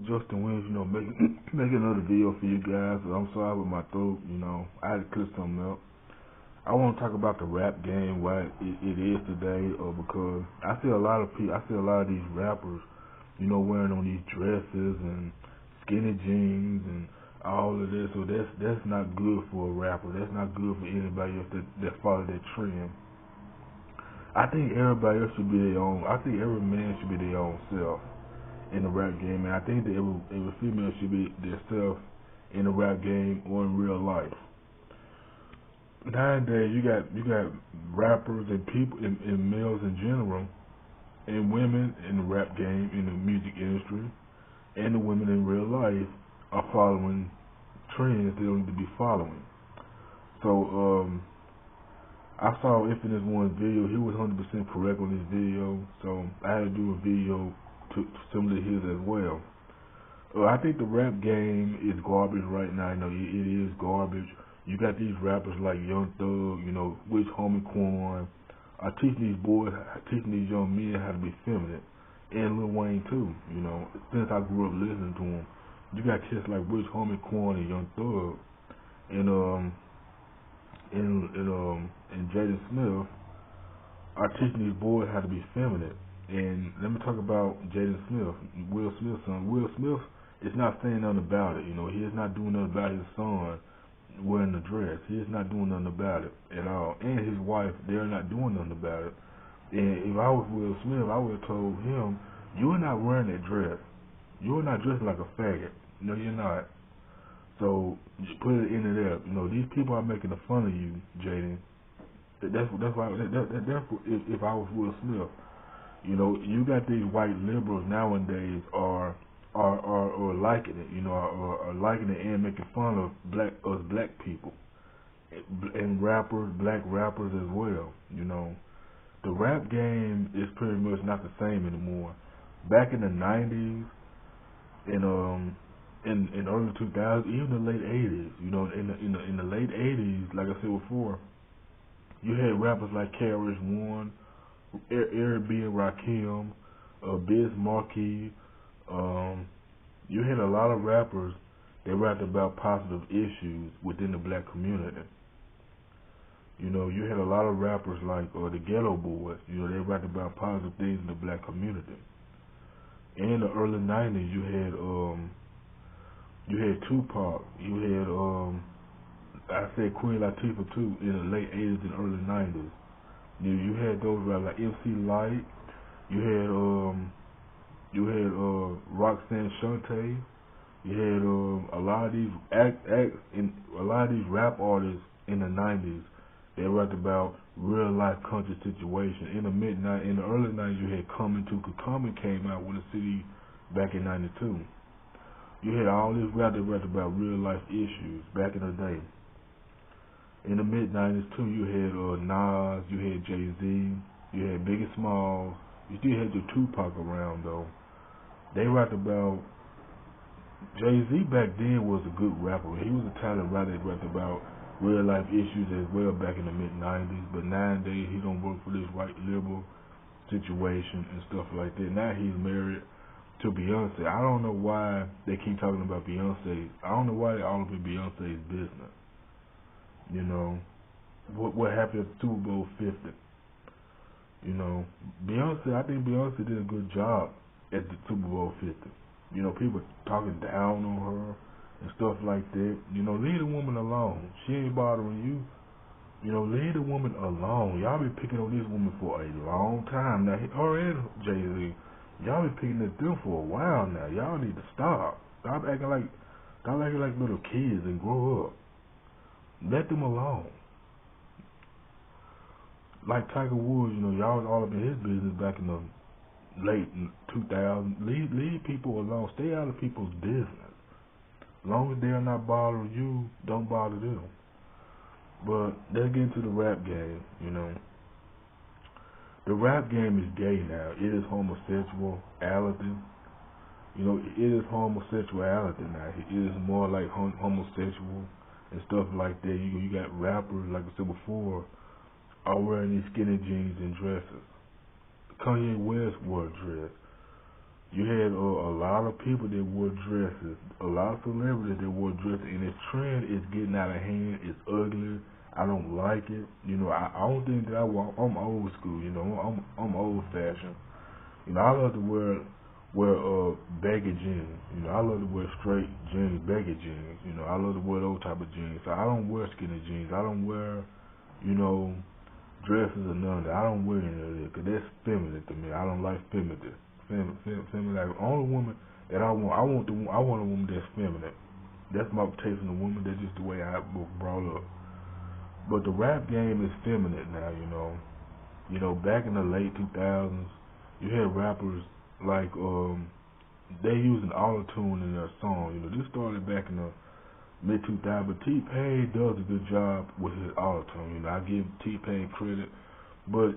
Justin Williams, making another video for you guys. I'm sorry with my throat, I had to clear something up. I want to talk about the rap game, what it is today, because I see a lot of people, I see a lot of these rappers, wearing on these dresses and skinny jeans and all of this. So that's not good for a rapper. That's not good for anybody else that follow that trend. I think everybody else should be their own. I think every man should be their own self in the rap game, and I think that every female should be themselves in the rap game or in real life. Nowadays, you got rappers and people and males in general, and women in the rap game, in the music industry, and the women in real life are following trends they don't need to be following. So I saw Infinite One's video. He was 100% correct on this video, so I had to do a video similar to his as well. I think the rap game is garbage right now. It is garbage. You got these rappers like Young Thug, Wish Homie Quan, teaching these young men how to be feminine, and Lil Wayne too. Since I grew up listening to him, you got kids like Wish Homie Quan and Young Thug, and Jaden Smith are teaching these boys how to be feminine. And let me talk about Jaden Smith, Will Smith's son. Will Smith is not saying nothing about it. He is not doing nothing about his son wearing the dress. He is not doing nothing about it at all. And his wife, they're not doing nothing about it. And if I was Will Smith, I would have told him, you're not wearing that dress. You're not dressing like a faggot. No, you're not. So just put it into there. These people are making fun of you, Jaden. That's why. If I was Will Smith. You got these white liberals nowadays are liking it, are liking it and making fun of black people and rappers, black rappers as well. The rap game is pretty much not the same anymore. Back in the 90s, in early 2000s, even the late 80s, in the late 80s, like I said before, you had rappers like KRS-One, Eric B. and Rakim, Biz Markie. You had a lot of rappers that rapped about positive issues within the black community. You had a lot of rappers like the Ghetto Boys. They rapped about positive things in the black community. In the early 90s, you had Tupac. You had I said Queen Latifah too in the late 80s and early 90s. You had those rappers like MC Lyte. You had Roxanne Shante. You had a lot of these a lot of these rap artists in the 90s. They rapped about real life country situation. In the early 90s, you had Common too, because Common came out with a CD back in '92. You had all these rappers that rapped about real life issues back in the day. In the mid 90s too, you had Nas, you had Jay-Z, you had Biggie Smalls. You still had the Tupac around though. They rapped about Jay-Z back then was a good rapper. He was a talented rapper that rapped about real life issues as well back in the mid 90s. But nowadays he don't work for this white liberal situation and stuff like that. Now he's married to Beyonce. I don't know why they keep talking about Beyonce. I don't know why they all up in Beyonce's business. What happened at Super Bowl 50? Beyonce. I think Beyonce did a good job at the Super Bowl 50. People talking down on her and stuff like that. Leave the woman alone. She ain't bothering you. Leave the woman alone. Y'all been picking on this woman for a long time now. Her and Jay-Z, y'all been picking at them for a while now. Y'all need to stop. Stop acting like little kids and grow up. Let them alone. Like Tiger Woods, y'all was all up in his business back in the late 2000s. Leave people alone. Stay out of people's business. As long as they're not bothering you, don't bother them. But let's get into the rap game. The rap game is gay now. It is homosexuality. It is homosexuality now. It is more like homosexual and stuff like that. You got rappers, like I said before, are wearing these skinny jeans and dresses. Kanye West wore a dress. You had a lot of people that wore dresses, a lot of celebrities that wore dresses, and this trend is getting out of hand. It's ugly. I don't like it. I don't think that I want. I'm old school. I'm old fashioned. I love to wear baggy jeans. I love to wear straight jeans, baggy jeans. I love to wear those type of jeans. So I don't wear skinny jeans. I don't wear, you know, dresses or none of that. I don't wear any of that because that's feminine to me. I don't like feminine. Feminine. Like, the only woman that I want a woman that's feminine. That's my taste in a woman. That's just the way I was brought up. But the rap game is feminine now. Back in the late 2000s, you had rappers like they using auto tune in their song. This started back in the mid 2000s, but T Pain does a good job with his auto tune. I give T Pain credit, but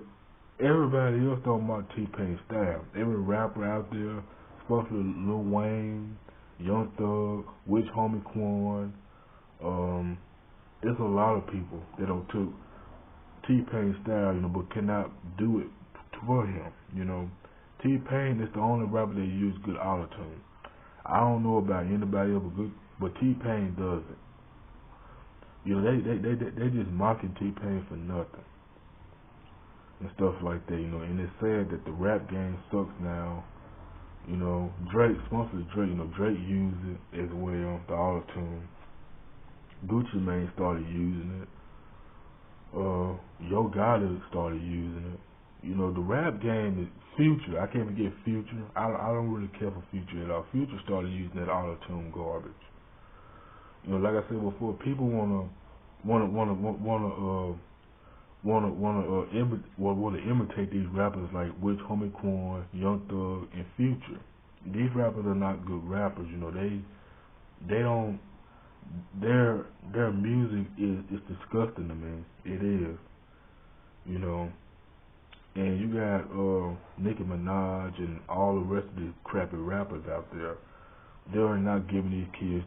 everybody else talking about T Pain style. Every rapper out there, especially Lil Wayne, Young Thug, Which Homie Quan, there's a lot of people that don't took T Pain style, but cannot do it for him. T Pain is the only rapper that use good auto tune. I don't know about anybody else but T Pain does it. They just mocking T Pain for nothing and stuff like that. And it's sad that the rap game sucks now. Drake, especially Drake, Drake used it as well, the auto tune. Gucci Mane started using it. Yo Gotti started using it. The rap game is Future. I can't forget Future. I don't really care for Future at all. Future started using that auto tune garbage. Like I said before, people wanna imitate these rappers like Which Homie Quan, Young Thug, and Future. These rappers are not good rappers. They don't. Their music is disgusting to me. It is. And you got Nicki Minaj and all the rest of these crappy rappers out there. They are not giving these kids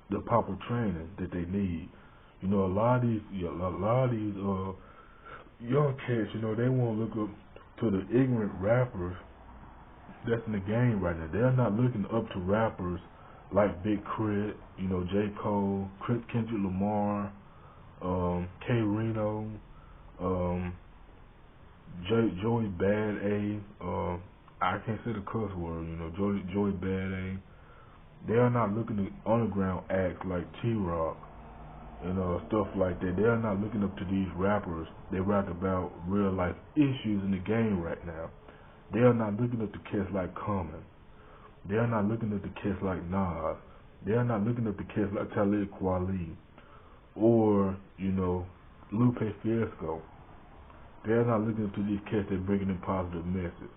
the proper training that they need. A lot of these young cats, they want to look up to the ignorant rappers that's in the game right now. They're not looking up to rappers like Big Crit, J. Cole, Kendrick Lamar, K. Reno, Joey Bad A. I can't say the cuss word, Joey Bad A. They are not looking at underground acts like T-Rock and stuff like that. They are not looking up to these rappers. They rap about real life issues in the game right now. They are not looking up to cats like Common. They are not looking up to cats like Nas. They are not looking up to cats like Talib Kweli or, Lupe Fiasco. They are not looking up to these cats that bringing in positive message.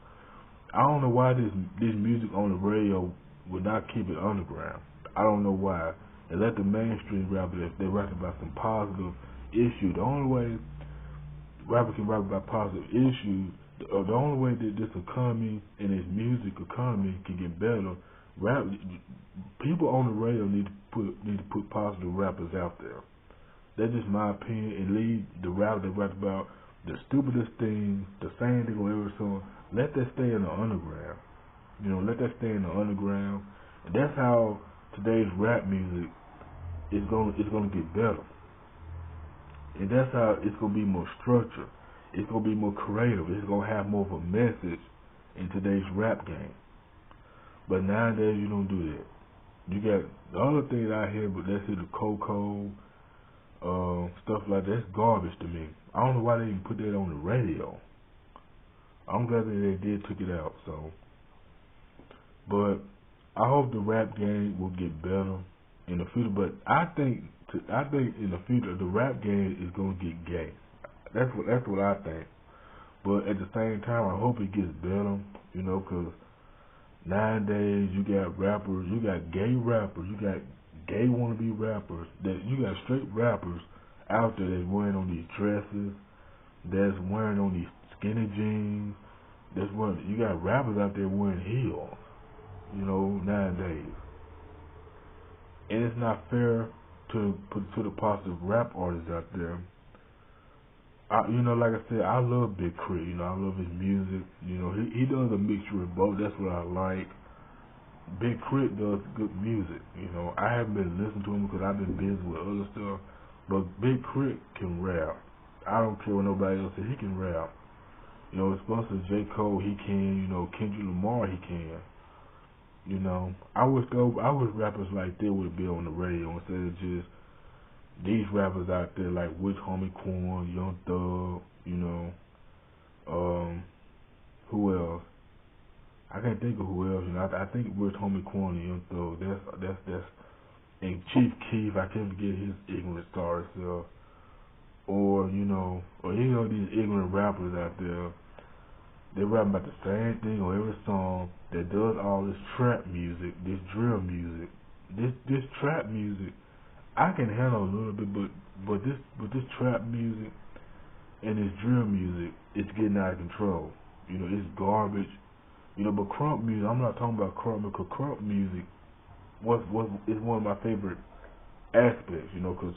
I don't know why this music on the radio would not keep it underground. I don't know why. They let the mainstream rappers, if they rap about some positive issue, the only way rappers can rap about positive issues, the only way that this economy and this music economy can get better, people on the radio need to put positive rappers out there. That's just my opinion, and leave the rap that rap about the stupidest things, the same thing on every song. Let that stay in the underground. Let that stay in the underground. And that's how today's rap music is gonna get better. And that's how it's gonna be more structured. It's gonna be more creative. It's gonna have more of a message in today's rap game. But nowadays you don't do that. You got the other thing that I hear, but that's the Coco, stuff like that. That's garbage to me. I don't know why they even put that on the radio. I'm glad that they did took it out. So, but I hope the rap game will get better in the future. But I think in the future the rap game is gonna get gay. That's what I think. But at the same time, I hope it gets better. Because nowadays you got rappers, you got gay rappers, you got gay wannabe rappers. That you got straight rappers out there that's wearing on these dresses, that's wearing on these skinny jeans. You got rappers out there wearing heels. Nowadays. And it's not fair to the positive rap artists out there. like I said, I love Big Crit. I love his music. He does a mixture of both. That's what I like. Big Crit does good music. I haven't been listening to him because I've been busy with other stuff. But Big Crit can rap. I don't care what nobody else says. He can rap. As far as J. Cole, he can. Kendrick Lamar, he can. I wish rappers like that would be on the radio instead of just these rappers out there like Witch Homie Quan, Young Thug, who else? I can't think of who else. I think Witch Homie Quan and Young Thug. That's and Chief Keef. I can't forget his ignorant star self. Or these ignorant rappers out there. They rap about the same thing on every song that does all this trap music, this drill music, this trap music. I can handle a little bit, but this trap music and this drill music, it's getting out of control. It's garbage. But crunk music, I'm not talking about crunk, because crunk music is one of my favorite aspects. Because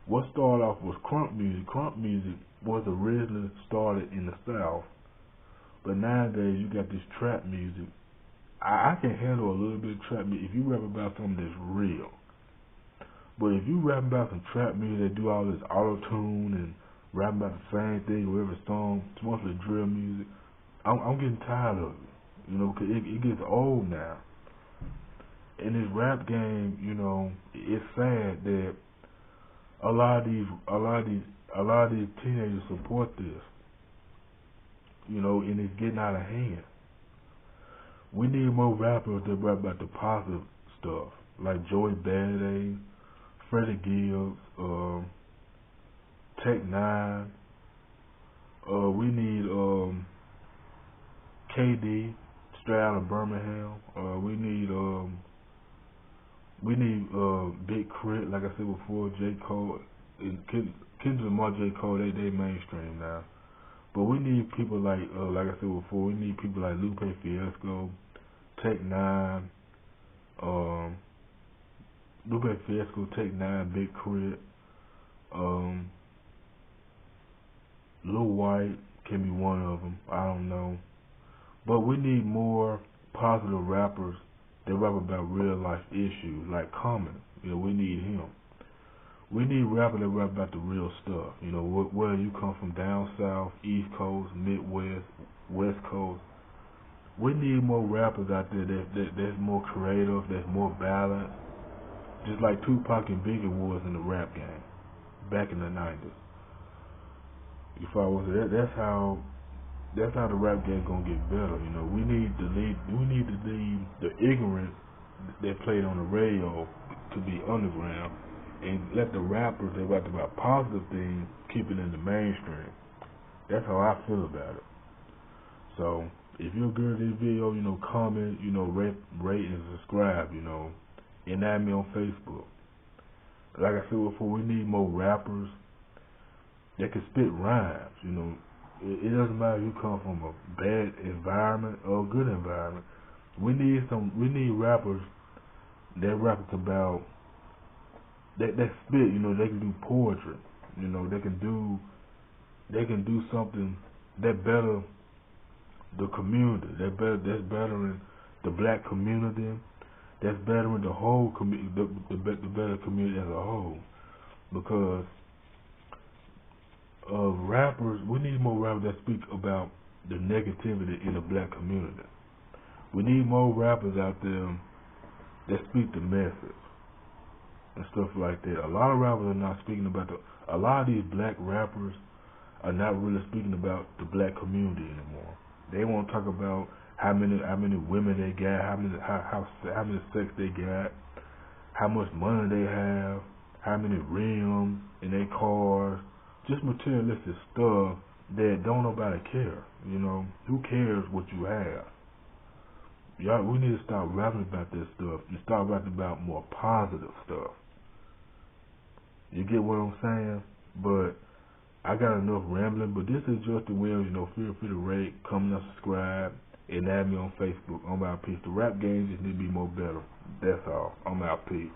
what started off was crunk music. Crunk music was originally started in the South. But nowadays, you got this trap music. I can handle a little bit of trap music if you rap about something that's real. But if you rap about some trap music that do all this auto-tune and rap about the same thing with every song, it's mostly drill music, I'm getting tired of it. Because it gets old now. In this rap game, it's sad that a lot of these teenagers support this. And it's getting out of hand. We need more rappers that rap about the positive stuff, like Joey Badass, Freddie Gibbs, Tech Nine. We need KD, straight out of Birmingham. We need Big Crit, like I said before, J. Cole, and Kendrick Lamar, J. Cole. They mainstream now. But we need people like I said before, we need people like Lupe Fiasco, Tech Nine, Lupe Fiasco, Tech Nine, Big Crit, Lil White can be one of them. I don't know. But we need more positive rappers that rap about real life issues, like Common. We need him. We need rappers that rap about the real stuff. Whether you come from down south, East Coast, Midwest, West Coast. We need more rappers out there that's more creative, that's more balanced. Just like Tupac and Biggie was in the rap game back in the 90s. You follow what I'm saying? That's how the rap game gonna get better. We need to leave the ignorance that played on the radio to be underground, and let the rappers that rap about positive things keep it in the mainstream. That's how I feel about it. So if you're good at this video, comment, rate and subscribe, and add me on Facebook. Like I said before, we need more rappers that can spit rhymes. It doesn't matter if you come from a bad environment or a good environment. We need rappers that rap about that spit. They can do poetry. They can do something that better the community. That's bettering the black community. That's bettering the whole the better community as a whole. Because rappers, we need more rappers that speak about the negativity in the black community. We need more rappers out there that speak the message and stuff like that. A lot of rappers are not speaking about a lot of these black rappers are not really speaking about the black community anymore. They want to talk about how many women they got, how many sex they got, how much money they have, how many rims in their cars, just materialistic stuff that don't nobody care. Who cares what you have? We need to start rapping about this stuff and start rapping about more positive stuff. You get what I'm saying? But I got enough rambling. But this is Justin Williams. Feel free to rate, comment, and subscribe, and add me on Facebook. I'm out. Peace. The rap game just need to be more better. That's all. I'm out. Peace.